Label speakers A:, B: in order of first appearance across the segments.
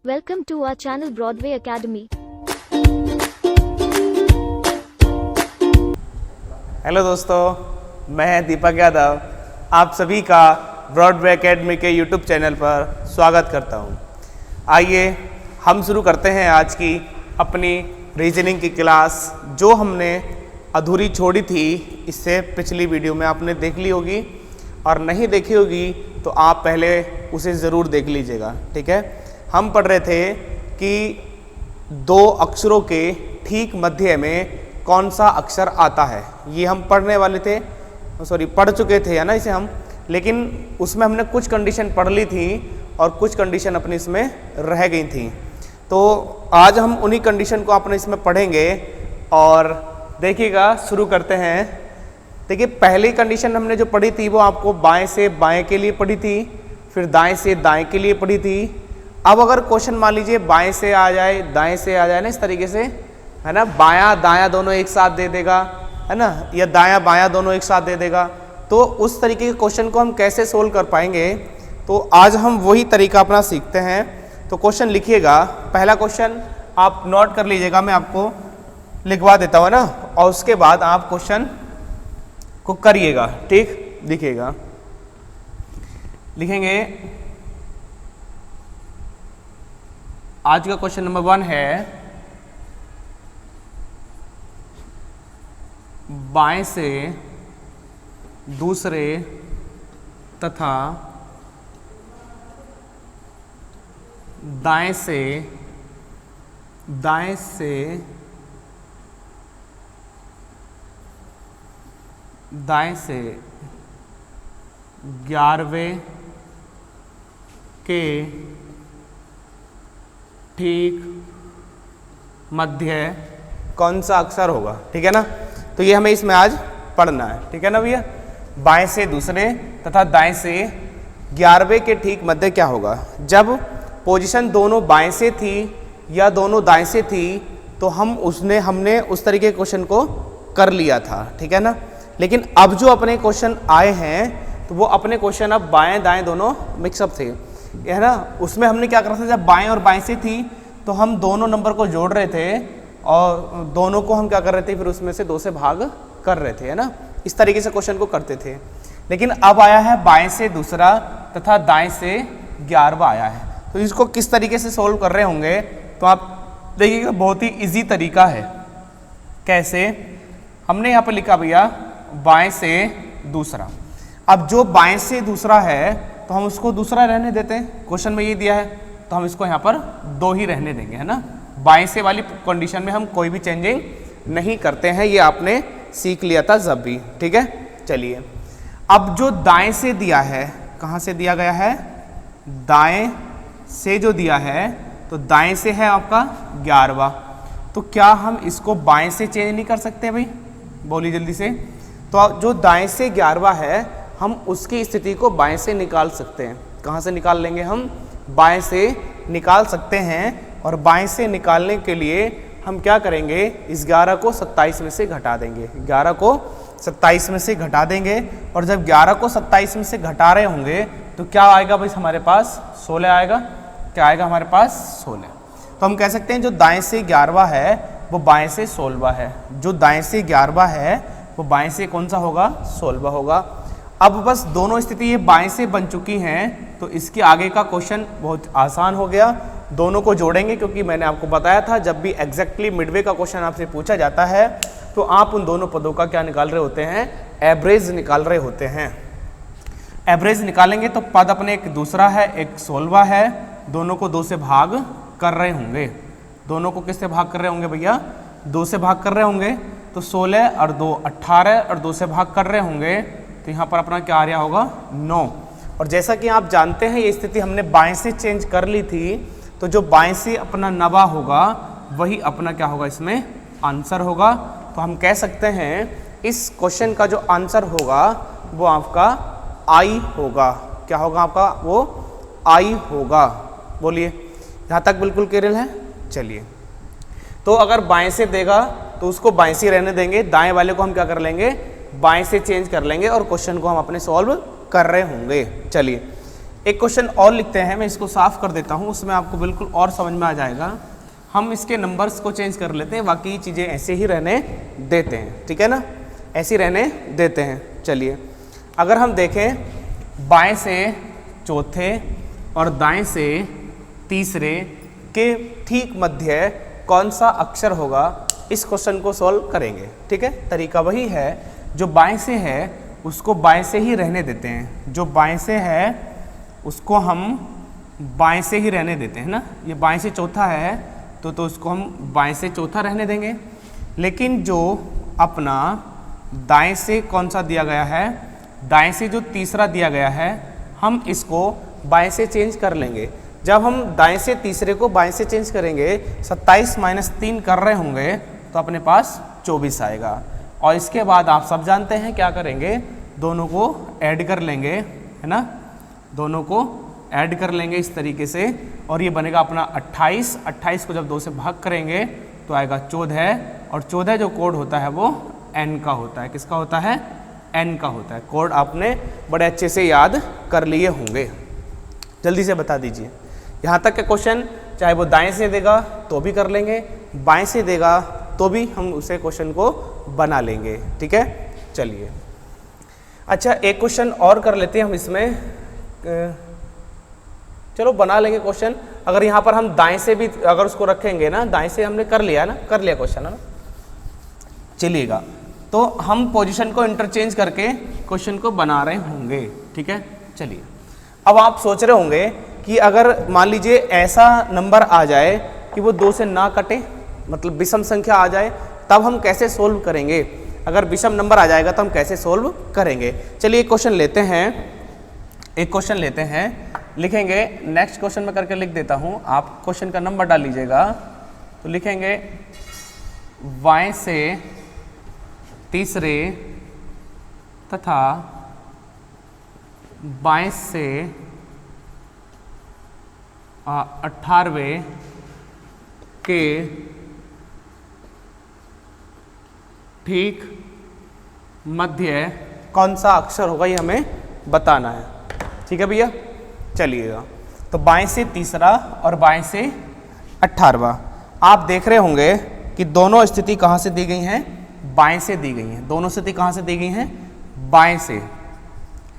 A: Welcome to our channel Broadway Academy.
B: Hello दोस्तों, मैं दीपक यादव आप सभी का ब्रॉडवे एकेडमी के यूट्यूब चैनल पर स्वागत करता हूं। आइए हम शुरू करते हैं आज की अपनी रीजनिंग की क्लास, जो हमने अधूरी छोड़ी थी। इससे पिछली वीडियो में आपने देख ली होगी, और नहीं देखी होगी तो आप पहले उसे ज़रूर देख लीजिएगा। ठीक है, हम पढ़ रहे थे कि दो अक्षरों के ठीक मध्य में कौन सा अक्षर आता है। ये हम पढ़ने वाले थे, पढ़ चुके थे, है ना इसे हम। लेकिन उसमें हमने कुछ कंडीशन पढ़ ली थी और कुछ कंडीशन अपनी इसमें रह गई थी। तो आज हम उन्हीं कंडीशन को अपने इसमें पढ़ेंगे। और देखिएगा, शुरू करते हैं। देखिए, पहली कंडीशन हमने जो पढ़ी थी वो आपको बाएं से बाएं के लिए पढ़ी थी, फिर दाएं से दाएं के लिए पढ़ी थी। अब अगर क्वेश्चन मान लीजिए बाएं से आ जाए, दाएं से आ जाए ना, इस तरीके से, है ना, बायां दायां दोनों एक साथ दे देगा, है ना, या दायां बायां दोनों एक साथ दे देगा, तो उस तरीके के क्वेश्चन को हम कैसे सोल्व कर पाएंगे। तो आज हम वही तरीका अपना सीखते हैं। तो क्वेश्चन लिखिएगा। पहला क्वेश्चन आप नोट कर लीजिएगा, मैं आपको लिखवा देता हूँ ना, और उसके बाद आप क्वेश्चन को करिएगा। ठीक, लिखिएगा, लिखेंगे। आज का क्वेश्चन नंबर 1 है, बाएं से दूसरे तथा दाएं से 11वें के ठीक मध्य कौन सा अक्षर होगा। ठीक है ना, तो ये हमें इसमें आज पढ़ना है। ठीक है ना भैया, बाएं से दूसरे तथा दाएं से 11वें के ठीक मध्य क्या होगा। जब पोजीशन दोनों बाएं से थी या दोनों दाएं से थी तो हमने उस तरीके के क्वेश्चन को कर लिया था। ठीक है ना, लेकिन अब जो अपने क्वेश्चन आए हैं तो वो अपने क्वेश्चन अब बाएं दाएं दोनों मिक्सअप थे, है ना। उसमें हमने क्या करा था, जब बाएं और बाएं से थी तो हम दोनों नंबर को जोड़ रहे थे और दोनों को हम क्या कर रहे थे, फिर उसमें से 2 से भाग कर रहे थे, है ना। इस तरीके से क्वेश्चन को करते थे। लेकिन अब आया है बाएं से दूसरा तथा दाएं से 11वां आया है, तो इसको किस तरीके से सोल्व कर रहे होंगे तो आप देखिएगा, बहुत ही इजी तरीका है। कैसे, हमने यहाँ पर लिखा भैया बाएं से दूसरा। अब जो बाएं से दूसरा है तो हम उसको दूसरा रहने देते हैं। क्वेश्चन में ये दिया है तो हम इसको यहाँ पर 2 ही रहने देंगे, है ना। बाएं से वाली कंडीशन में हम कोई भी चेंजिंग नहीं करते हैं, ये आपने सीख लिया था जब भी। ठीक है, चलिए। अब जो दाएं से दिया है, कहाँ से दिया गया है, दाएं से जो दिया है, तो दाएं से है आपका 11वां। तो क्या हम इसको बाएं से चेंज नहीं कर सकते भाई, बोलिए जल्दी से। तो जो दाएं से 11वां है, हम उसकी स्थिति को बाएं से निकाल सकते हैं। कहाँ से निकाल लेंगे, हम बाएं से निकाल सकते हैं। और बाएं से निकालने के लिए हम क्या करेंगे, इस 11 को 27 में से घटा देंगे। 11 को 27 में से घटा देंगे, और जब 11 को 27 में से घटा रहे होंगे तो क्या आएगा भाई हमारे पास, 16 आएगा। क्या आएगा हमारे पास, 16। तो हम कह सकते हैं जो दाएं से 11वां है वो बाएं से 16वां है। जो दाएं से 11वां है वो बाएं से कौन सा होगा, 16वां होगा। अब बस दोनों स्थिति ये बाएं से बन चुकी हैं, तो इसके आगे का क्वेश्चन बहुत आसान हो गया। दोनों को जोड़ेंगे, क्योंकि मैंने आपको बताया था जब भी एग्जैक्टली मिडवे का क्वेश्चन आपसे पूछा जाता है तो आप उन दोनों पदों का क्या निकाल रहे होते हैं, एवरेज निकाल रहे होते हैं। एवरेज निकालेंगे तो पद अपने एक दूसरा है, एक 16वां है, दोनों को 2 से भाग कर रहे होंगे। दोनों को किससे भाग कर रहे होंगे भैया, 2 से भाग कर रहे होंगे। तो 16 और 2 18 और 2 से भाग कर रहे होंगे, तो यहाँ पर अपना क्या आ रहा होगा, 9। और जैसा कि आप जानते हैं ये स्थिति हमने बाएं से चेंज कर ली थी, तो जो बाएं से अपना 9वां होगा वही अपना क्या होगा, इसमें आंसर होगा। तो हम कह सकते हैं इस क्वेश्चन का जो आंसर होगा वो आपका आई होगा। क्या होगा आपका, वो आई होगा। बोलिए, यहाँ तक बिल्कुल क्लियर है। चलिए, तो अगर बाएं से देगा तो उसको बाएं से रहने देंगे, दाएं वाले को हम क्या कर लेंगे, बाएं से चेंज कर लेंगे, और क्वेश्चन को हम अपने सॉल्व कर रहे होंगे। चलिए, एक क्वेश्चन और लिखते हैं, मैं इसको साफ कर देता हूँ, उसमें आपको बिल्कुल और समझ में आ जाएगा। हम इसके नंबर्स को चेंज कर लेते हैं, बाकी चीज़ें ऐसे ही रहने देते हैं, ठीक है ना, ऐसे ही रहने देते हैं। चलिए अगर हम देखें बाएं से चौथे और दाएं से तीसरे के ठीक मध्य कौन सा अक्षर होगा, इस क्वेश्चन को सॉल्व करेंगे। ठीक है, तरीका वही है, जो बाएं से है उसको बाएं से ही रहने देते हैं, जो बाएं से है उसको हम बाएं से ही रहने देते हैं ना। ये बाएं से चौथा है तो उसको हम बाएं से चौथा रहने देंगे। लेकिन जो अपना दाएं से कौन सा दिया गया है, दाएं से जो तीसरा दिया गया है, हम इसको बाएं से चेंज कर लेंगे। जब हम दाएं से तीसरे को बाएं से चेंज करेंगे, 27 - 3 कर रहे होंगे तो अपने पास 24 आएगा। और इसके बाद आप सब जानते हैं क्या करेंगे, दोनों को ऐड कर लेंगे, है ना, दोनों को ऐड कर लेंगे इस तरीके से, और ये बनेगा अपना 28। 28 को जब 2 से भाग करेंगे तो आएगा 14, और 14 जो कोड होता है वो n का होता है। किसका होता है? n का होता है। कोड आपने बड़े अच्छे से याद कर लिए होंगे। जल्दी से बता दीजिए, यहाँ तक का क्वेश्चन चाहे वो दाएं से देगा तो भी कर लेंगे, बाएं से देगा तो भी हम उसे क्वेश्चन को बना लेंगे। ठीक है, चलिए अच्छा एक क्वेश्चन और कर लेते हैं हम इसमें, चलो बना लेंगे क्वेश्चन। अगर यहाँ पर हम दाएं से भी अगर उसको रखेंगे ना, दाएं से हमने कर लिया ना, कर लिया क्वेश्चन है ना, चलिएगा, तो हम पोजीशन को इंटरचेंज करके क्वेश्चन को बना रहे होंगे। ठीक है, चलिए अब आप सोच रहे होंगे कि अगर मान लीजिए ऐसा नंबर आ जाए कि वो 2 से ना कटे, मतलब विषम संख्या आ जाए, तब हम कैसे सोल्व करेंगे? अगर विषम नंबर आ जाएगा तो हम कैसे सोल्व करेंगे? चलिए एक क्वेश्चन लेते हैं, एक क्वेश्चन लेते हैं, लिखेंगे। नेक्स्ट क्वेश्चन में करके लिख देता हूँ, आप क्वेश्चन का नंबर डाल लीजिएगा। तो लिखेंगे बाएं से तीसरे तथा बाएं से 18वें के ठीक मध्य कौन सा अक्षर होगा, ये हमें बताना है। ठीक है भैया, चलिएगा। तो बाएं से तीसरा और बाएं से 18वां, आप देख रहे होंगे कि दोनों स्थिति कहाँ से दी गई हैं? बाएं से दी गई हैं। दोनों स्थिति कहाँ से दी गई हैं? बाएं से,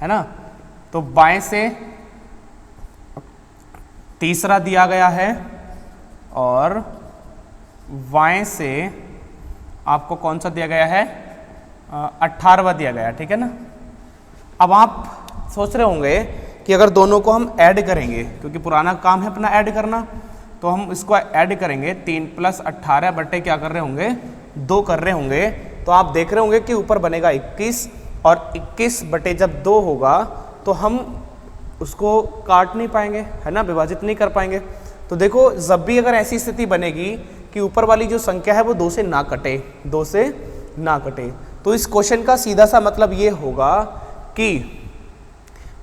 B: है ना। तो बाएं से तीसरा दिया गया है और बाएं से आपको कौन सा दिया गया है? 18वां दिया गया है। ठीक है ना। अब आप सोच रहे होंगे कि अगर दोनों को हम ऐड करेंगे, क्योंकि पुराना काम है अपना ऐड करना, तो हम इसको ऐड करेंगे। 3 + 18 बटे क्या कर रहे होंगे? 2 कर रहे होंगे। तो आप देख रहे होंगे कि ऊपर बनेगा 21, और 21 बटे जब 2 होगा तो हम उसको काट नहीं पाएंगे, है ना, विभाजित नहीं कर पाएंगे। तो देखो, जब भी अगर ऐसी स्थिति बनेगी कि ऊपर वाली जो संख्या है वो 2 से ना कटे, 2 से ना कटे, तो इस क्वेश्चन का सीधा सा मतलब ये होगा कि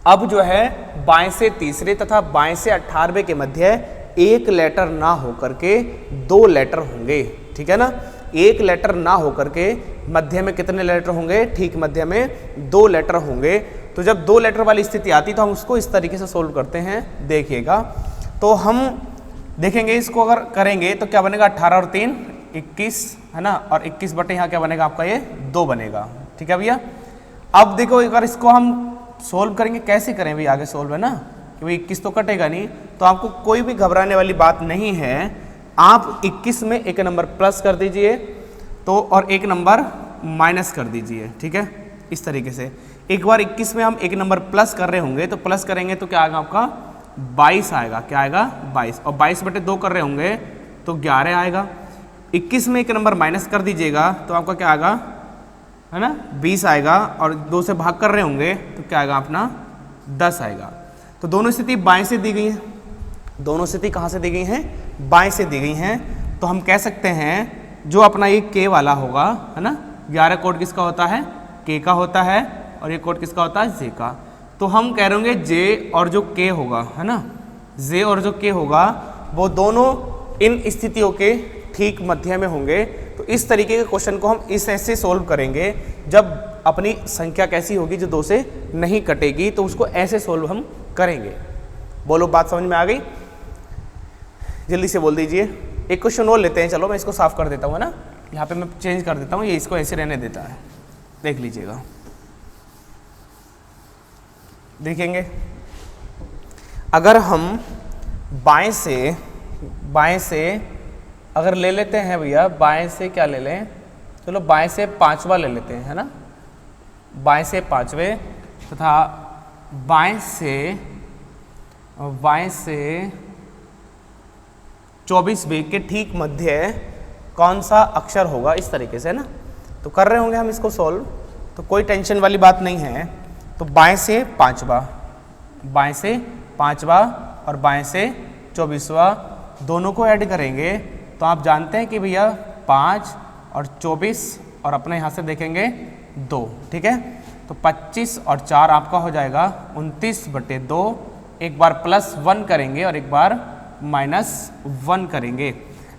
B: अब जो है बाएं से तीसरे तथा बाएं से 18वें के मध्य एक लेटर ना होकर के 2 लेटर होंगे। ठीक है ना, एक लेटर ना होकर के मध्य में कितने लेटर होंगे? ठीक मध्य में 2 लेटर होंगे। तो जब 2 लेटर वाली स्थिति आती तो हम उसको इस तरीके से सोल्व करते हैं, देखिएगा। तो हम देखेंगे इसको अगर करेंगे तो क्या बनेगा? 18 और 3 21, है ना, और 21 बटे यहाँ क्या बनेगा आपका? ये 2 बनेगा। ठीक है भैया। अब देखो, अगर इसको हम सोल्व करेंगे, कैसे करें भाई? आगे सोल्व है ना, कि भाई 21 तो कटेगा नहीं, तो आपको कोई भी घबराने वाली बात नहीं है। आप 21 में एक नंबर प्लस कर दीजिए तो, और एक नंबर माइनस कर दीजिए। ठीक है, इस तरीके से एक बार 21 में हम एक नंबर प्लस कर रहे होंगे तो प्लस करेंगे तो क्या आएगा आपका? 22 आएगा। क्या आएगा? 22। और 22 बटे 2 कर रहे होंगे तो 11 आएगा। 21 में एक नंबर माइनस कर दीजिएगा तो आपका क्या आएगा? है ना, 20 आएगा। और 2 से भाग कर रहे होंगे तो क्या आएगा अपना? 10 आएगा। तो दोनों स्थिति बाएं से दी गई है। दोनों स्थिति कहाँ से दी गई हैं? बाएं से दी गई हैं। तो हम कह सकते हैं जो अपना ये के वाला होगा, है ना, 11 कोड किसका होता है? के का होता है। और ये कोड किसका होता है? जे का। तो हम कह रहे होंगे जे और जो के होगा, है ना, जे और जो के होगा वो दोनों इन स्थितियों के ठीक मध्य में होंगे। तो इस तरीके के क्वेश्चन को हम इस ऐसे सोल्व करेंगे, जब अपनी संख्या कैसी होगी? जो 2 से नहीं कटेगी, तो उसको ऐसे सोल्व हम करेंगे। बोलो बात समझ में आ गई? जल्दी से बोल दीजिए। एक क्वेश्चन और लेते हैं, चलो मैं इसको साफ कर देता हूँ, है ना, यहाँ पे मैं चेंज कर देता हूँ, ये इसको ऐसे रहने देता है। देख लीजिएगा, देखेंगे अगर हम बाएं से अगर ले लेते हैं भैया, बाएं से क्या ले लें, चलो बाएं से 5वां ले लेते हैं, है ना, बाएं से 5वें तथा बाएं से 24वें के ठीक मध्य कौन सा अक्षर होगा, इस तरीके से, है ना। तो कर रहे होंगे हम इसको सॉल्व, तो कोई टेंशन वाली बात नहीं है। तो बाएं से 5वां और बाएं से 24वां दोनों को ऐड करेंगे तो आप जानते हैं कि भैया 5 और 24 और अपने यहाँ से देखेंगे 2, ठीक है। तो 25 और 4 आपका हो जाएगा 29/2। एक बार +1 करेंगे और एक बार -1 करेंगे।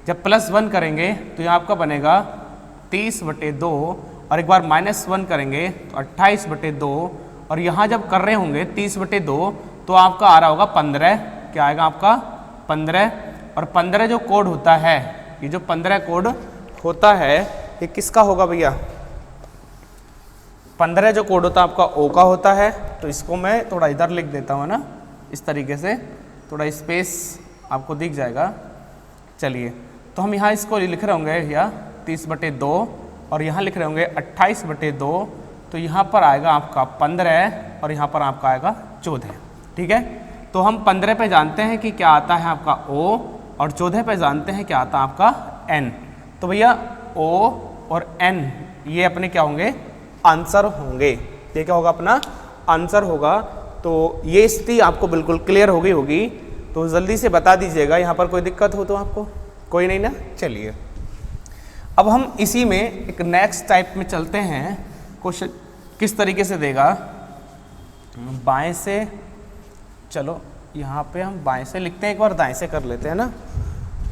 B: जब +1 करेंगे तो यहाँ आपका बनेगा 30/2 और एक बार -1 करेंगे तो 28/2 और यहाँ जब कर रहे होंगे 30/2 तो आपका आ रहा होगा 15। क्या आएगा आपका 15। और 15 जो कोड होता है, ये जो 15 कोड होता है ये किसका होगा भैया? 15 जो कोड होता है आपका O का होता है। तो इसको मैं थोड़ा इधर लिख देता हूँ ना, इस तरीके से थोड़ा स्पेस आपको दिख जाएगा। चलिए, तो हम यहाँ इसको लिख रहे होंगे भैया 30/2 और यहाँ लिख रहे होंगे 28/2। तो यहाँ पर आएगा आपका 15 और यहाँ पर आपका आएगा 14, ठीक है। तो हम 15 पे जानते हैं कि क्या आता है आपका O और 14 पे जानते हैं क्या आता है आपका N। तो भैया O और N ये अपने क्या होंगे? आंसर होंगे। ये क्या होगा? अपना आंसर होगा। तो ये स्थिति आपको बिल्कुल क्लियर हो गई होगी। तो जल्दी से बता दीजिएगा, यहाँ पर कोई दिक्कत हो तो आपको? कोई नहीं ना। चलिए, अब हम इसी में एक नेक्स्ट टाइप में चलते हैं। क्वेश्चन किस तरीके से देगा? बाएं से, चलो यहाँ पे हम बाएं से लिखते हैं, एक बार दाएं से कर लेते हैं ना,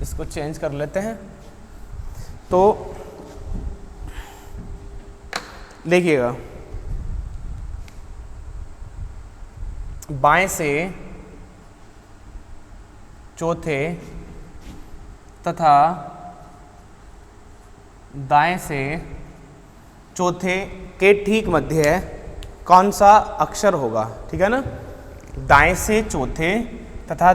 B: इसको चेंज कर लेते हैं। तो देखिएगा, बाएं से चौथे तथा दाएं से चौथे के ठीक मध्य कौन सा अक्षर होगा, ठीक है ना। दाएं से चौथे तथा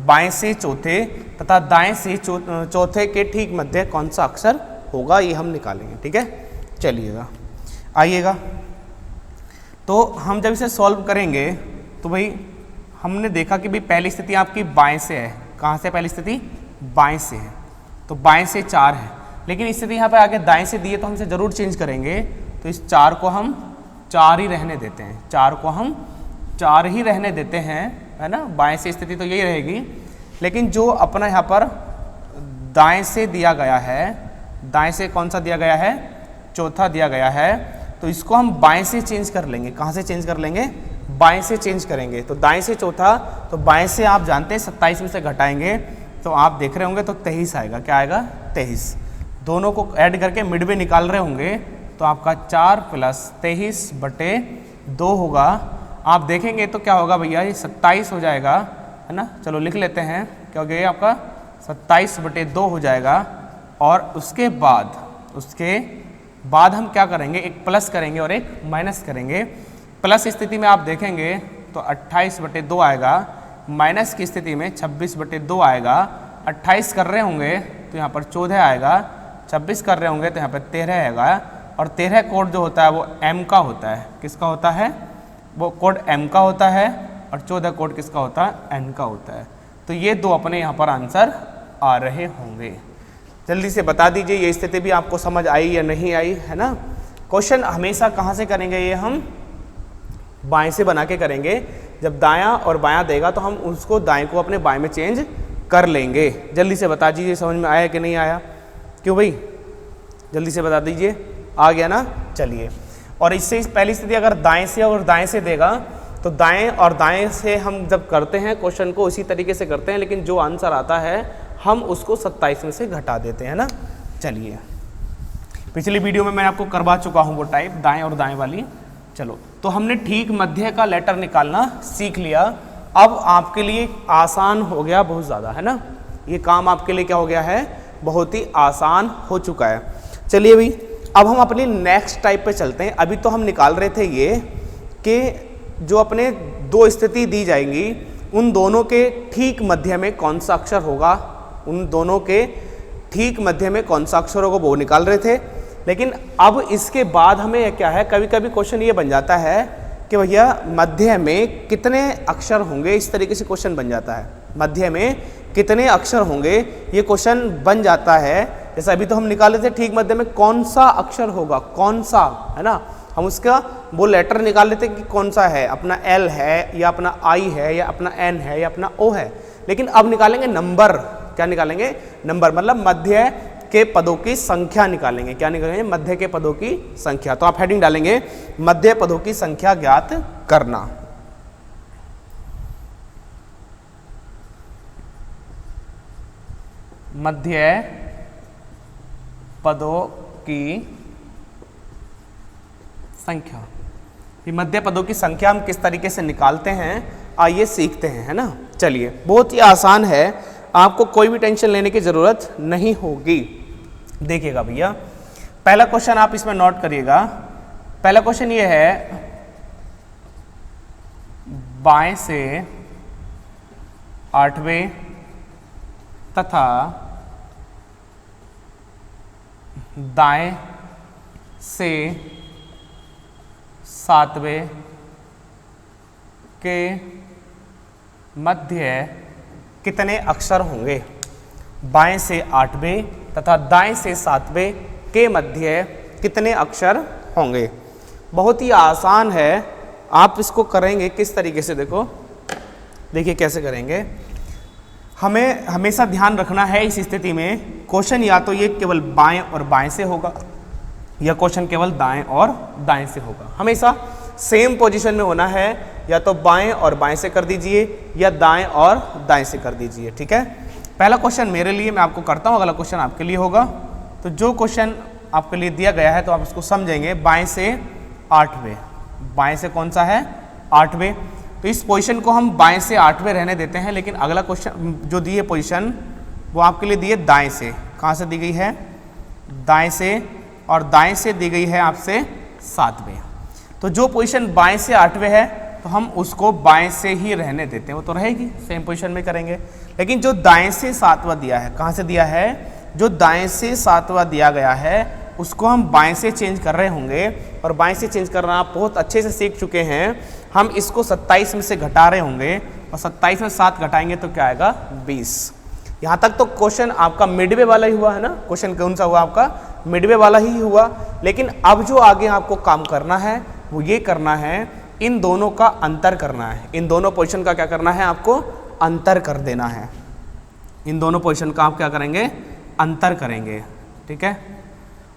B: बाएं से चौथे तथा दाएं से चौथे के ठीक मध्य कौन सा अक्षर होगा, ये हम निकालेंगे, ठीक है। चलिएगा, आइएगा। तो हम जब इसे सॉल्व करेंगे तो भाई हमने देखा कि भाई पहली स्थिति आपकी बाएं से है। कहाँ से पहली स्थिति? बाएं से है। तो बाएं से 4 है, लेकिन स्थिति यहाँ पे आगे दाएं से दी है तो हम इसे जरूर चेंज करेंगे। तो इस 4 को हम 4 ही रहने देते हैं, 4 को हम 4 ही रहने देते हैं, है ना। बाएं से स्थिति तो यही रहेगी, लेकिन जो अपना यहाँ पर दाएं से दिया गया है, दाएं से कौन सा दिया गया है? चौथा दिया गया है। तो इसको हम बाएं से चेंज कर लेंगे। कहाँ से चेंज कर लेंगे? बाएं से चेंज करेंगे। तो दाएं से चौथा, तो बाएं से आप जानते हैं 27 में से घटाएंगे तो आप देख रहे होंगे तो 23 आएगा। क्या आएगा? 23। दोनों को ऐड करके मिड में निकाल रहे होंगे तो आपका 4 + 23/2 होगा। आप देखेंगे तो क्या होगा भैया? ये 27 हो जाएगा, है ना। चलो लिख लेते हैं, क्या हो गया आपका? 27/2 हो जाएगा। और उसके बाद हम क्या करेंगे? एक प्लस करेंगे और एक माइनस करेंगे। प्लस स्थिति में आप देखेंगे तो 28/2 आएगा, माइनस की स्थिति में 26/2 आएगा। 28 कर रहे होंगे तो यहाँ पर 14 आएगा, 26 कर रहे होंगे तो यहाँ पर 13 आएगा। और 13 कोड जो होता है वो M का होता है। किसका होता है? वो कोड M का होता है। और 14 कोड किसका होता है? N का होता है। तो ये दो अपने यहाँ पर आंसर आ रहे होंगे। जल्दी से बता दीजिए ये स्थिति भी आपको समझ आई या नहीं आई, है ना। क्वेश्चन हमेशा कहाँ से करेंगे? ये हम बाएं से बना के करेंगे। जब दायां और बायां देगा तो हम उसको दाएं को अपने बाएं में चेंज कर लेंगे। जल्दी से बता दीजिए समझ में आया कि नहीं आया? क्यों भाई? जल्दी से बता दीजिए, आ गया ना। चलिए, और इससे पहली स्थिति अगर दाएं से और दाएं से देगा तो दाएं और दाएं से हम जब करते हैं क्वेश्चन को उसी तरीके से करते हैं, लेकिन जो आंसर आता है हम उसको 27 में से घटा देते हैं ना। चलिए, पिछली वीडियो में मैं आपको करवा चुका हूँ वो टाइप, दाएं और दाएं वाली। चलो, तो हमने ठीक मध्य का लेटर निकालना सीख लिया। अब आपके लिए आसान हो गया बहुत ज़्यादा, है ना। ये काम आपके लिए क्या हो गया है, बहुत ही आसान हो चुका है। चलिए भाई अब हम अपनी नेक्स्ट टाइप पे चलते हैं। अभी तो हम निकाल रहे थे ये कि जो अपने दो स्थिति दी जाएंगी उन दोनों के ठीक मध्य में कौन सा अक्षर होगा, उन दोनों के ठीक मध्य में कौन सा अक्षर होगा वो निकाल रहे थे। लेकिन अब इसके बाद हमें क्या है, कभी कभी क्वेश्चन ये बन जाता है कि भैया मध्य में कितने अक्षर होंगे, इस तरीके से क्वेश्चन बन जाता है। मध्य में कितने अक्षर होंगे ये क्वेश्चन बन जाता है। जैसे अभी तो हम निकाले थे ठीक मध्य में कौन सा अक्षर होगा, कौन सा, है ना। हम उसका वो लेटर निकाल लेते कि कौन सा है, अपना एल है या अपना आई है या अपना एन है या अपना ओ है। लेकिन अब निकालेंगे नंबर। क्या निकालेंगे, नंबर, मतलब मध्य के पदों की संख्या निकालेंगे। क्या निकालेंगे, मध्य के पदों की संख्या। तो आप हेडिंग डालेंगे मध्य पदों की संख्या ज्ञात करना। मध्य पदों की संख्या। ये मध्य पदों की संख्या हम किस तरीके से निकालते हैं आइए सीखते हैं, है ना। चलिए बहुत ही आसान है, आपको कोई भी टेंशन लेने की जरूरत नहीं होगी। देखिएगा भैया पहला क्वेश्चन आप इसमें नोट करिएगा। पहला क्वेश्चन ये है, बाएं से 8वें तथा दाएं से 7वें के मध्य कितने अक्षर होंगे। बाएं से 8वें तथा दाएं से 7वें के मध्य कितने अक्षर होंगे। बहुत ही आसान है, आप इसको करेंगे किस तरीके से, देखो देखिए कैसे करेंगे। हमें हमेशा ध्यान रखना है इस स्थिति में क्वेश्चन या तो ये केवल बाएं और बाएं से होगा या क्वेश्चन केवल दाएं और दाएं से होगा। हमेशा सेम पोजीशन में होना है, या तो बाएं और बाएं से कर दीजिए या दाएं और दाएं से कर दीजिए, ठीक है। पहला क्वेश्चन मेरे लिए मैं आपको करता हूं, अगला क्वेश्चन आपके लिए होगा। तो जो क्वेश्चन आपके लिए दिया गया है तो आप इसको समझेंगे। बाएं से 8वें, बाएं से कौन सा है, 8वें। तो इस पोजीशन को हम बाएं से 8वें रहने देते हैं। लेकिन अगला क्वेश्चन जो दी है पोजीशन वो आपके लिए दी है दाएं से। कहाँ से दी गई है, दाएं से, और दाएं से दी गई है आपसे 7वें। तो जो पोजीशन बाएं से 8वें है तो हम उसको बाएं से ही रहने देते हैं, वो तो रहेगी, सेम पोजीशन में करेंगे। लेकिन जो दाएं से 7वां दिया है, कहाँ से दिया है, जो दाएं से 7वां दिया गया है उसको हम बाएं से चेंज कर रहे होंगे। और बाएं से चेंज करना आप बहुत अच्छे से सीख चुके हैं। हम इसको 27 में से घटा रहे होंगे और 27 में 7 घटाएंगे तो क्या आएगा, 20। यहाँ तक तो क्वेश्चन आपका मिडवे वाला ही हुआ है ना। क्वेश्चन कौन सा हुआ आपका, मिडवे वाला ही हुआ। लेकिन अब जो आगे आपको काम करना है वो ये करना है, इन दोनों का अंतर करना है। इन दोनों पोजीशन का क्या करना है, आपको अंतर कर देना है। इन दोनों पोजीशन का आप क्या करेंगे, अंतर करेंगे, ठीक है।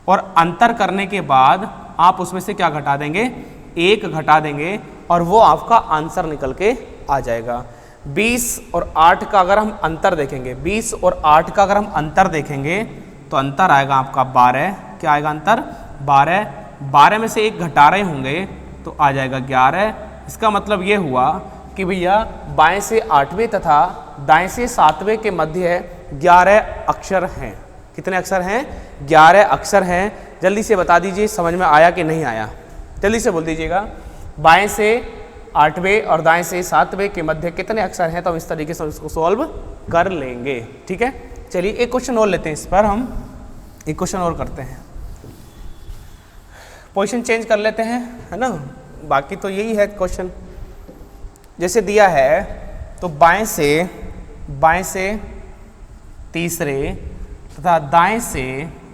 B: और अंतर करने के बाद आप उसमें से क्या घटा देंगे, 1 घटा देंगे और वो आपका आंसर निकल के आ जाएगा। 20 और 8 का अगर हम अंतर देखेंगे, 20 और 8 का अगर हम अंतर देखेंगे तो अंतर आएगा आपका 12। क्या आएगा अंतर, 12। 12 में से 1 घटा रहे होंगे तो आ जाएगा 11। इसका मतलब ये हुआ कि भैया बाएं से 8वें तथा दाएं से 7वें के मध्य 11 अक्षर हैं। कितने अक्षर हैं, 11 अक्षर हैं। जल्दी से बता दीजिए समझ में आया कि नहीं आया, जल्दी से बोल दीजिएगा। बाएं से 8वें और दाएं से 7वें के मध्य कितने अक्षर हैं, तो हम इस तरीके से इसको सॉल्व कर लेंगे, ठीक है। चलिए एक क्वेश्चन और लेते हैं, इस पर हम एक क्वेश्चन और करते हैं। पोजीशन चेंज कर लेते हैं, है ना। बाकी तो यही है क्वेश्चन। जैसे दिया है तो बाएं से तीसरे तथा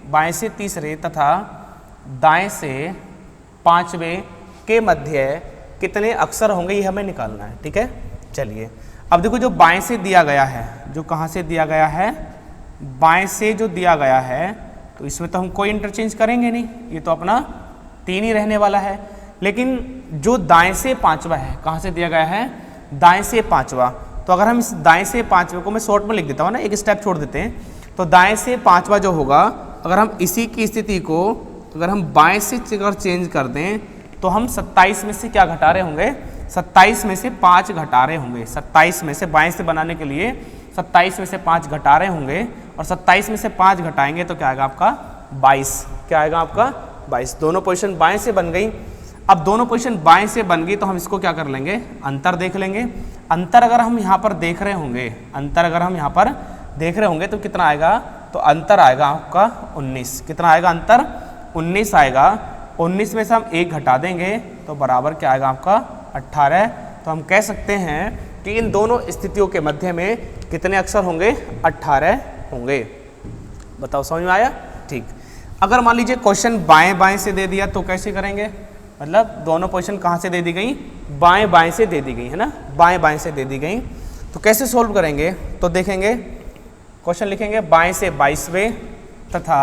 B: बाएं से तीसरे तथा दाएं से 5वें के मध्य कितने अक्षर होंगे, ये हमें निकालना है, ठीक है। चलिए अब देखो जो बाएं से दिया गया है, जो कहाँ से दिया गया है, बाएं से जो दिया गया है तो इसमें तो हम कोई इंटरचेंज करेंगे नहीं, ये तो अपना 3 ही रहने वाला है। लेकिन जो दाएं से 5वां है, कहाँ से दिया गया है, दाएं से 5वां। तो अगर हम इस दाएं से 5वें को मैं शॉर्ट में लिख देता हूँ ना, एक स्टेप छोड़ देते हैं। तो दाएं से 5वां जो होगा, अगर हम इसी की स्थिति को अगर हम बाएं से अगर चेंज कर दें तो हम 27 में से क्या घटा रहे होंगे, 27 में से 5 घटारे होंगे। 27 में से 22 से बनाने के लिए 27 में से 5 घटारे होंगे और 27 में से 5 घटाएंगे तो क्या आएगा आपका 22। क्या आएगा आपका 22। दोनों पोजीशन बाएं से बन गई। अब दोनों पोजीशन बाएं से बन गई तो हम इसको क्या कर लेंगे, अंतर देख लेंगे। अंतर अगर हम यहाँ पर देख रहे होंगे, अंतर अगर हम यहाँ पर देख रहे होंगे तो कितना आएगा, तो अंतर आएगा आपका 19। कितना आएगा अंतर, 19 आएगा। 19 में से हम 1 घटा देंगे तो बराबर क्या आएगा आपका 18। तो हम कह सकते हैं कि इन दोनों स्थितियों के मध्य में कितने अक्षर होंगे, 18 होंगे। बताओ समझ में आया। ठीक। अगर मान लीजिए क्वेश्चन बाएं बाएं से दे दिया तो कैसे करेंगे, मतलब दोनों पोजीशन कहाँ से दे दी गई, बाएं बाएं से दे दी गई है ना, बाएं बाएं से दे दी गई। तो कैसे सोल्व करेंगे, तो देखेंगे क्वेश्चन लिखेंगे बाएं से 22वें तथा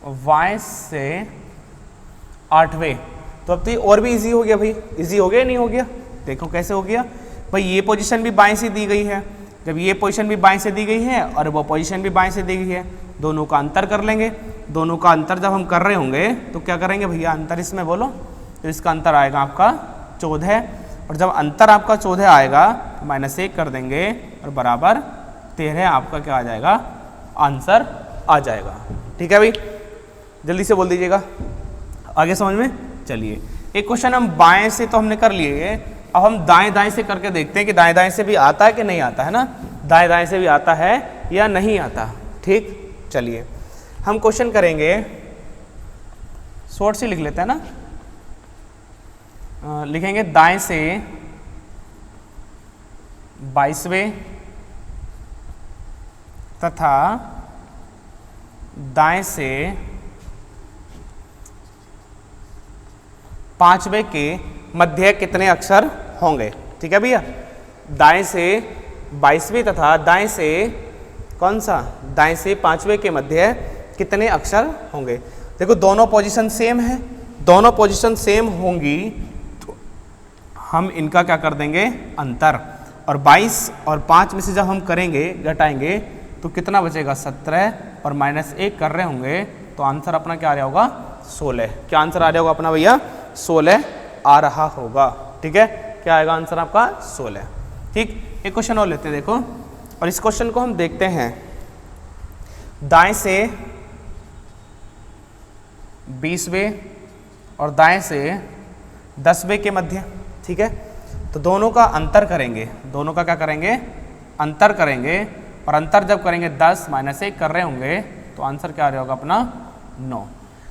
B: बाएं से 8वें। तो अब तो ये और भी इजी हो गया भाई, इजी हो गया नहीं हो गया, देखो कैसे हो गया भाई। ये पोजीशन भी बाएं से दी गई है, जब ये पोजीशन भी बाएं से दी गई है और वो पोजीशन भी बाएं से दी गई है, दोनों का अंतर कर लेंगे। दोनों का अंतर जब हम कर रहे होंगे तो क्या करेंगे भैया, अंतर इसमें बोलो, तो इसका अंतर आएगा आपका 14। और जब अंतर आपका 14 आएगा तो -1 कर देंगे और बराबर 13 आपका क्या आ जाएगा, आंसर आ जाएगा। ठीक है भाई, जल्दी से बोल दीजिएगा, आगे समझ में। चलिए एक क्वेश्चन हम बाएं से तो हमने कर लिए, अब हम दाएं दाएं से करके देखते हैं कि दाएं दाएं से भी आता है कि नहीं आता है ना, दाएं दाएं से भी आता है या नहीं आता। ठीक, चलिए हम क्वेश्चन करेंगे, शॉर्ट से लिख लेते हैं ना, लिखेंगे दाएं से 22वें तथा दाएं से 5वें के मध्य कितने अक्षर होंगे। ठीक है भैया, दाएं से 22वें तथा दाएं से कौन सा, दाएं से 5वें के मध्य कितने अक्षर होंगे। देखो दोनों पोजीशन सेम है, दोनों पोजीशन सेम होंगी तो हम इनका क्या कर देंगे, अंतर। और 22 और 5 में से जब हम करेंगे, घटाएंगे तो कितना बचेगा 17 और -1 कर रहे होंगे तो आंसर अपना क्या आ रहा होगा 16। क्या आंसर आ रहा होगा अपना भैया, 16 आ रहा होगा। ठीक है, क्या आएगा आंसर आपका 16। ठीक, एक क्वेश्चन और लेते हैं देखो, और इस क्वेश्चन को हम देखते हैं दाएं से 20वें और दाएं से 10वें के मध्य। ठीक है, तो दोनों का अंतर करेंगे, दोनों का क्या करेंगे, अंतर करेंगे। और अंतर जब करेंगे 10 -1 कर रहे होंगे तो आंसर क्या आ रहा होगा अपना 9।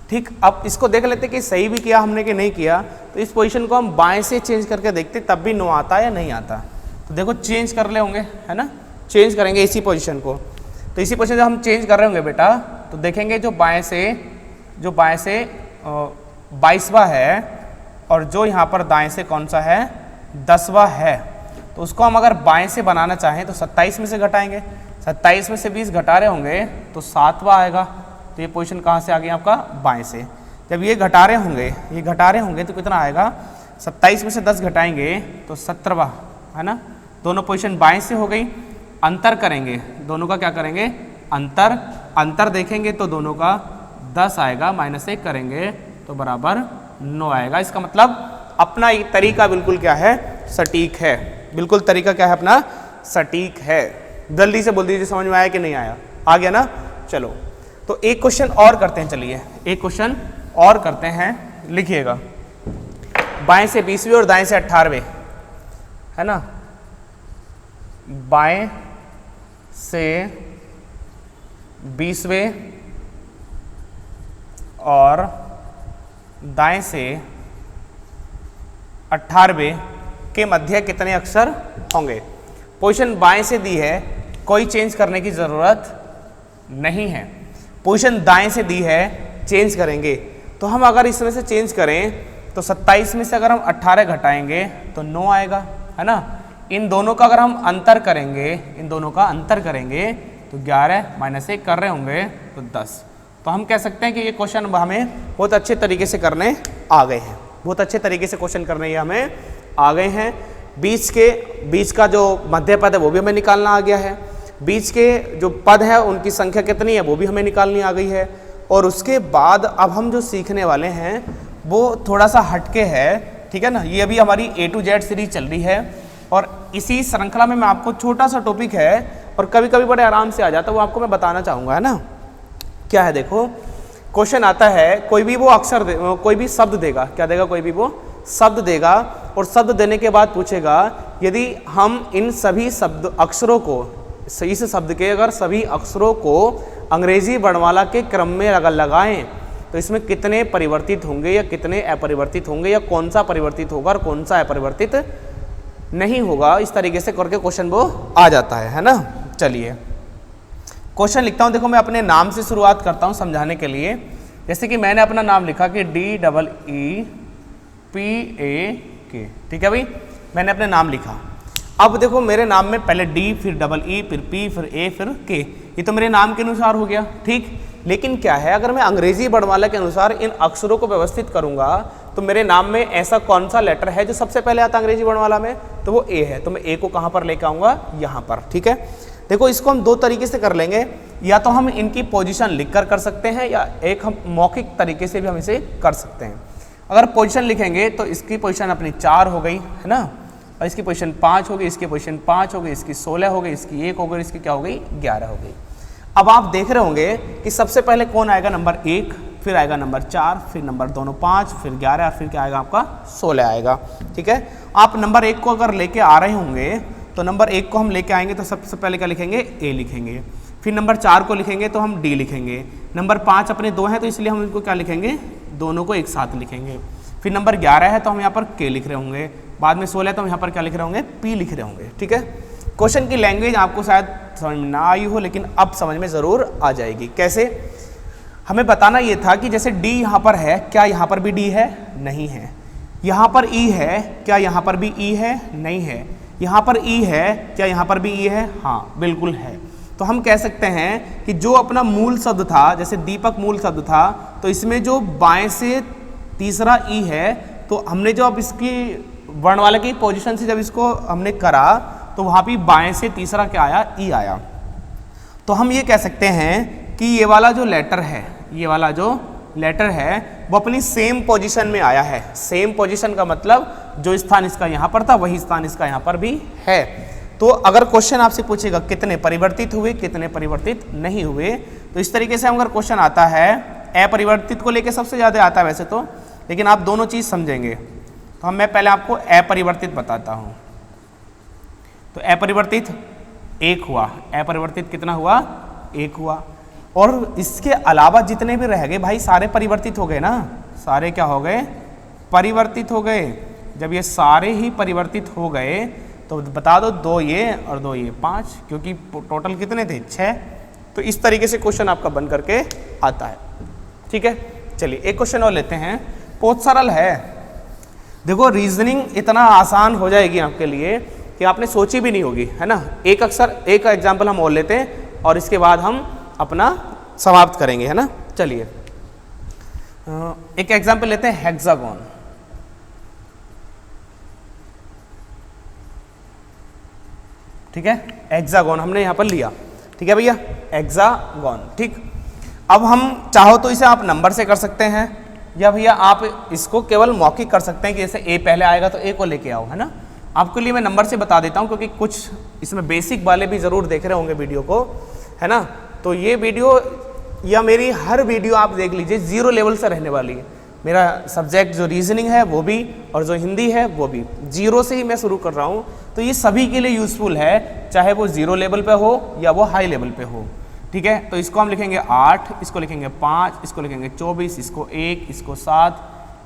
B: ठीक, अब इसको देख लेते कि सही भी किया हमने कि नहीं किया। तो इस पोजीशन को हम बाएं से चेंज करके देखते तब भी 9 आता है या नहीं आता। तो देखो चेंज कर ले होंगे है ना, चेंज करेंगे इसी पोजीशन को। तो इसी पोजीशन जब हम चेंज कर रहे होंगे बेटा, तो देखेंगे जो बाएं से 22वां है और जो यहाँ पर दाएं से कौन सा है 10वां है, तो उसको हम अगर बाएं से बनाना चाहें तो 27 में से घटाएंगे। 27 में से 20 घटा रहे होंगे तो 7वां आएगा। तो ये पोजीशन कहाँ से आ गई आपका, बाएं से। जब ये घटा रहे होंगे तो कितना आएगा, 27 में से 10 घटाएंगे तो 17वां है ना। दोनों पोजीशन बाएं से हो गई। अंतर करेंगे, दोनों का क्या करेंगे, अंतर देखेंगे तो दोनों का 10 आएगा, -1 करेंगे तो बराबर 9 आएगा। इसका मतलब अपना ये तरीका बिल्कुल क्या है, सटीक है। बिल्कुल तरीका क्या है अपना, सटीक है। जल्दी से बोल दीजिए समझ में आया कि नहीं आया, आ गया ना। चलो तो एक क्वेश्चन और करते हैं, चलिए एक क्वेश्चन और करते हैं, लिखिएगा बाएं से 20वें और दाएं से 18वें है ना। बाएं से 20वें और दाएं से 18वें के मध्य कितने अक्षर होंगे। पोजीशन बाएं से दी है, कोई चेंज करने की ज़रूरत नहीं है। पोजीशन दाएं से दी है, चेंज करेंगे। तो हम अगर इसमें से चेंज करें तो 27 में से अगर हम 18 घटाएंगे तो 9 आएगा है ना। इन दोनों का अगर हम अंतर करेंगे, तो 11 -1 कर रहे होंगे तो 10। तो हम कह सकते हैं कि ये क्वेश्चन हमें बहुत अच्छे तरीके से करने आ गए हैं, बहुत अच्छे तरीके से क्वेश्चन करने ये हमें आ गए हैं। बीच का जो मध्य पद है वो भी हमें निकालना आ गया है। बीच के जो पद है उनकी संख्या कितनी है वो भी हमें निकालनी आ गई है। और उसके बाद अब हम जो सीखने वाले हैं वो थोड़ा सा हटके है, ठीक है ना। ये अभी हमारी A to Z सीरीज चल रही है और इसी श्रृंखला में मैं आपको छोटा सा टॉपिक है और कभी कभी बड़े आराम से आ जाता है, वो आपको मैं बताना चाहूँगा, है ना। क्या है, देखो क्वेश्चन आता है, कोई भी वो अक्षर कोई भी शब्द देगा, क्या देगा, कोई भी वो शब्द देगा और शब्द देने के बाद पूछेगा यदि हम इन सभी शब्द अक्षरों को, इस शब्द के अगर सभी अक्षरों को अंग्रेजी वर्णमाला के क्रम में अगर लगाएं तो इसमें कितने परिवर्तित होंगे या कितने अपरिवर्तित होंगे या कौन सा परिवर्तित होगा और कौन सा अपरिवर्तित नहीं होगा। इस तरीके से करके क्वेश्चन वो आ जाता है ना। चलिए क्वेश्चन लिखता हूं। देखो मैं अपने नाम से शुरुआत करता हूं समझाने के लिए। जैसे कि मैंने अपना नाम लिखा कि DEEPAK, ठीक है भाई, मैंने अपने नाम लिखा। अब देखो मेरे नाम में पहले D, फिर EE, फिर P, फिर A, फिर K, ये तो मेरे नाम के अनुसार हो गया, ठीक। लेकिन क्या है, अगर मैं अंग्रेजी वर्णमाला के अनुसार इन अक्षरों को व्यवस्थित करूंगा तो मेरे नाम में ऐसा कौन सा लेटर है जो सबसे पहले आता है अंग्रेजी वर्णमाला में, तो वो A है। तो मैं A को कहां पर लेकर आऊंगा, यहां पर, ठीक है। देखो इसको हम दो तरीके से कर लेंगे, या तो हम इनकी पोजीशन लिखकर कर सकते हैं या एक हम मौखिक तरीके से भी हम इसे कर सकते हैं। अगर पोजीशन लिखेंगे तो इसकी पोजीशन अपनी 4 हो गई, है ना, और इसकी पोजीशन 5 हो गई, इसकी पोजीशन 5 हो गई, इसकी 16 हो गई, इसकी 1 हो गई, इसकी क्या हो गई, 11 हो गई। अब आप देख रहे होंगे कि सबसे पहले कौन आएगा, नंबर 1, फिर आएगा नंबर 4, फिर नंबर दोनों 5, फिर 11, फिर क्या आएगा आपका 16 आएगा, ठीक है। आप नंबर 1 को अगर लेके आ रहे होंगे तो नंबर 1 को हम लेके आएंगे तो सबसे पहले क्या लिखेंगे, A लिखेंगे। फिर नंबर 4 को लिखेंगे तो हम D लिखेंगे। नंबर 5 अपने 2 हैं तो इसलिए हम इनको क्या लिखेंगे, दोनों को एक साथ लिखेंगे। फिर नंबर 11 है तो हम यहाँ पर K लिख रहे होंगे। बाद में 16 है तो हम यहाँ पर क्या लिख रहे होंगे, P लिख रहे होंगे, ठीक है। क्वेश्चन की लैंग्वेज आपको शायद समझ में ना आई हो, लेकिन अब समझ में ज़रूर आ जाएगी। कैसे, हमें बताना ये था कि जैसे D यहाँ पर है, क्या यहाँ पर भी D है, नहीं है। यहाँ पर E है, क्या यहाँ पर भी E है, नहीं है। यहाँ पर E है, क्या यहाँ पर भी E है, हाँ बिल्कुल है। तो हम कह सकते हैं कि जो अपना मूल शब्द था, जैसे दीपक मूल शब्द था, तो इसमें जो बाएं से तीसरा E है, तो हमने जो अब इसकी वर्णमाला की पोजीशन से जब इसको हमने करा तो वहाँ भी बाएं से तीसरा क्या आया, E आया। तो हम ये कह सकते हैं कि ये वाला जो लेटर है, ये वाला जो लेटर है वो अपनी सेम पोजीशन में आया है। सेम पोजीशन का मतलब जो स्थान इसका यहाँ पर था वही स्थान इसका यहाँ पर भी है। तो अगर क्वेश्चन आपसे पूछेगा कितने परिवर्तित हुए, कितने परिवर्तित नहीं हुए, तो इस तरीके से अगर क्वेश्चन आता है, अपरिवर्तित को लेकर सबसे ज़्यादा आता है वैसे तो, लेकिन आप दोनों चीज़ समझेंगे। तो मैं पहले आपको अपरिवर्तित बताता हूँ। तो अपरिवर्तित 1 हुआ, अपरिवर्तित कितना हुआ, 1 हुआ। और इसके अलावा जितने भी रह गए भाई सारे परिवर्तित हो गए ना, सारे क्या हो गए, परिवर्तित हो गए। जब ये सारे ही परिवर्तित हो गए तो बता दो 2 ये और 2 ये 5, क्योंकि टोटल कितने थे, 6। तो इस तरीके से क्वेश्चन आपका बन करके आता है, ठीक है। चलिए एक क्वेश्चन और लेते हैं, बहुत सरल है। देखो रीजनिंग इतना आसान हो जाएगी आपके लिए कि आपने सोची भी नहीं होगी, है ना। एक एग्जाम्पल हम और लेते हैं और इसके बाद हम अपना समाप्त करेंगे, है ना। चलिए एक एग्जाम्पल लेते हैं, हेक्सागोन। ठीक है, हेक्सागोन हमने यहां पर लिया, ठीक है भैया, हेक्सागोन, ठीक। अब हम चाहो तो इसे आप नंबर से कर सकते हैं या भैया आप इसको केवल मौखिक कर सकते हैं कि जैसे A पहले आएगा तो A को लेके आओ, है ना। आपके लिए मैं नंबर से बता देता हूं क्योंकि कुछ इसमें बेसिक वाले भी जरूर देख रहे होंगे वीडियो को, है ना। तो ये वीडियो या मेरी हर वीडियो आप देख लीजिए 0 लेवल से रहने वाली है। मेरा सब्जेक्ट जो रीजनिंग है वो भी और जो हिंदी है वो भी 0 से ही मैं शुरू कर रहा हूँ। तो ये सभी के लिए यूज़फुल है, चाहे वो 0 लेवल पे हो या वो हाई लेवल पे हो, ठीक है। तो इसको हम लिखेंगे 8, इसको लिखेंगे 5, इसको लिखेंगे 24, इसको 1, इसको 7,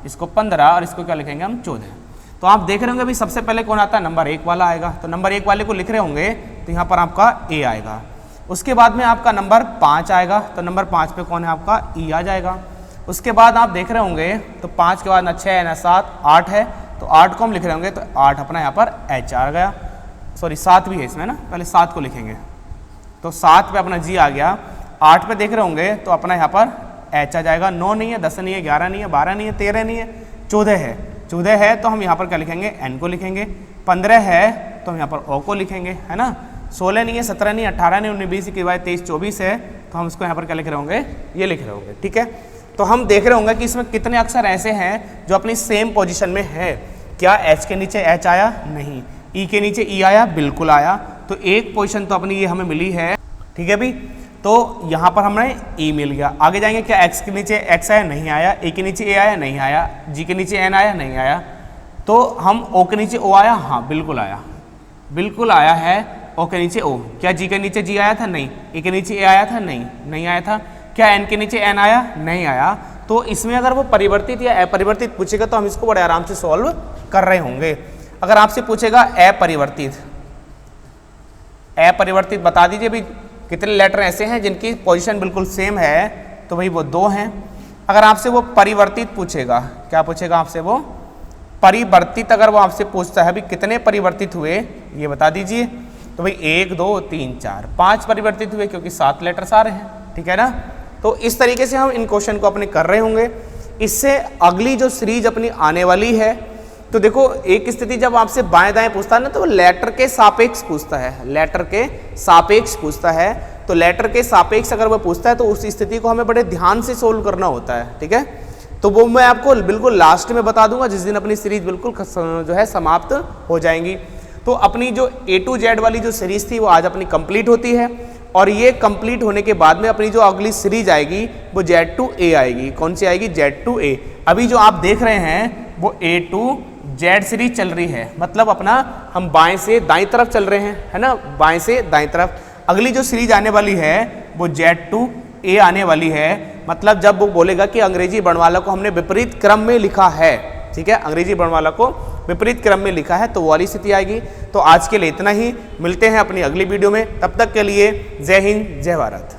B: इसको 15 और इसको क्या लिखेंगे हम 14। तो आप देख रहे होंगे अभी सबसे पहले कौन आता है, नंबर 1 वाला आएगा। तो नंबर 1 वाले को लिख रहे होंगे तो यहाँ पर आपका A आएगा। उसके बाद में आपका नंबर 5 आएगा, तो नंबर 5 पे कौन है आपका E आ जाएगा। उसके बाद आप देख रहे होंगे तो 5 के बाद ना 6 है ना 7, 8 है, तो 8 को हम लिख रहे होंगे तो 8 अपना यहाँ पर H आ गया। सॉरी 7 भी है इसमें ना, पहले 7 को लिखेंगे तो 7 पे अपना G आ गया। 8 पे देख रहे होंगे तो अपना यहाँ पर H आ जाएगा। 9 नहीं है, 10 नहीं है, 11 नहीं है, 12 नहीं है, 13 नहीं है, 14 है। 14 है तो हम यहाँ पर क्या लिखेंगे, N को लिखेंगे। 15 है तो हम यहाँ पर O को लिखेंगे, है ना। 16 नहीं है, 17 नहीं है, 18 नहीं, 19, 20, 21, 23, 24 है तो हम इसको यहाँ पर क्या लिख रहे होंगे, ये लिख रहे होंगे, ठीक है। तो हम देख रहे होंगे कि इसमें कितने अक्षर ऐसे हैं जो अपनी सेम पोजीशन में है। क्या H के नीचे H आया? नहीं। E के नीचे E आया? बिल्कुल आया। तो एक पोजीशन तो अपनी ये हमें मिली है, ठीक है भी। तो यहाँ पर हमें E मिल गया। आगे जाएंगे, क्या X के नीचे X आया? नहीं आया। A के नीचे A आया? नहीं आया। G के नीचे N आया? नहीं आया। तो हम O के नीचे O आया? हाँ बिल्कुल आया, बिल्कुल आया है। O के नीचे O। क्या G के नीचे G आया था? नहीं। E के नीचे A आया था? नहीं, नहीं आया था। क्या N के नीचे N आया? नहीं आया। तो इसमें अगर वो परिवर्तित या अपरिवर्तित पूछेगा तो हम इसको बड़े आराम से सॉल्व कर रहे होंगे। अगर आपसे पूछेगा अपरिवर्तित, अपरिवर्तित बता दीजिए भी कितने लेटर ऐसे हैं जिनकी पोजीशन बिल्कुल सेम है, तो भाई वो 2 हैं। अगर आपसे वो परिवर्तित पूछेगा, क्या पूछेगा आपसे? वो परिवर्तित अगर वो आपसे पूछता है भी कितने परिवर्तित हुए ये बता दीजिए, तो भाई 1 2 3 4 5 परिवर्तित हुए, क्योंकि 7 लेटर्स आ रहे हैं, ठीक है ना। तो इस तरीके से हम इन क्वेश्चन को अपने कर रहे होंगे। इससे अगली जो सीरीज अपनी आने वाली है, तो देखो एक स्थिति जब आपसे बाएं दाएं पूछता है ना, तो वो लेटर के सापेक्ष पूछता है, लेटर के सापेक्ष पूछता है। तो लेटर के सापेक्ष अगर वो पूछता है तो उस स्थिति को हमें बड़े ध्यान से सोल्व करना होता है, ठीक है। तो वो मैं आपको बिल्कुल लास्ट में बता दूंगा, जिस दिन अपनी सीरीज बिल्कुल जो है समाप्त हो जाएंगी। तो अपनी जो A to Z वाली जो सीरीज थी वो आज अपनी कंप्लीट होती है, और ये कंप्लीट होने के बाद में अपनी जो अगली सीरीज आएगी वो Z to A आएगी। कौन सी आएगी? Z to A। अभी जो आप देख रहे हैं वो A to Z सीरीज चल रही है, मतलब अपना हम बाएं से दाएं तरफ चल रहे हैं, है ना, बाएं से दाएं तरफ। अगली जो सीरीज आने वाली है वो Z to A आने वाली है, मतलब जब वो बोलेगा कि अंग्रेजी वर्णमाला को हमने विपरीत क्रम में लिखा है, ठीक है, अंग्रेजी वर्णमाला को विपरीत क्रम में लिखा है, तो वो वाली स्थिति आएगी। तो आज के लिए इतना ही, मिलते हैं अपनी अगली वीडियो में, तब तक के लिए जय हिंद जय भारत।